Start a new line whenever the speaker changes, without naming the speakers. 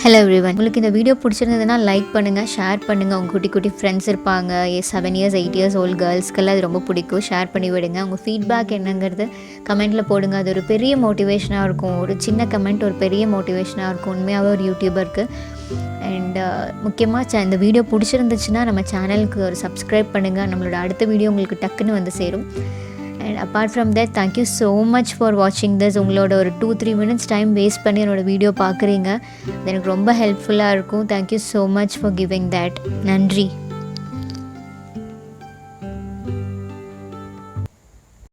Hello everyone, உங்களுக்கு இந்த video பிடிச்சிருந்ததுன்னா லைக் பண்ணுங்கள், ஷேர் பண்ணுங்கள். உங்கள் குட்டி குட்டி ஃப்ரெண்ட்ஸ் இருப்பாங்க, 7 இயர்ஸ் 8 இயர்ஸ் ஓல்டு கேர்ள்ஸ்க்கெல்லாம் அது ரொம்ப பிடிக்கும். ஷேர் பண்ணி விடுங்க. உங்கள் ஃபீட்பேக் என்னங்கிறது கமெண்ட்டில் போடுங்க. அது ஒரு பெரிய மோட்டிவேஷனாக இருக்கும். ஒரு சின்ன கமெண்ட் ஒரு பெரிய மோட்டிவேஷனாக இருக்கும் உண்மையாகவே ஒரு யூடியூபருக்கு. அண்ட் முக்கியமாக இந்த வீடியோ பிடிச்சிருந்துச்சுன்னா நம்ம சேனலுக்கு ஒரு சப்ஸ்கிரைப் பண்ணுங்கள். நம்மளோட அடுத்த வீடியோ உங்களுக்கு டக்குன்னு வந்து சேரும். And apart from that, thank you so much for வாட்சிங் திஸ். உங்களோட ஒரு 2-3 மினிட்ஸ் டைம் வேஸ்ட் பண்ணி என்னோடய வீடியோ பார்க்குறீங்க. அது எனக்கு ரொம்ப ஹெல்ப்ஃபுல்லாக இருக்கும். Thank you so much for giving that. நன்றி.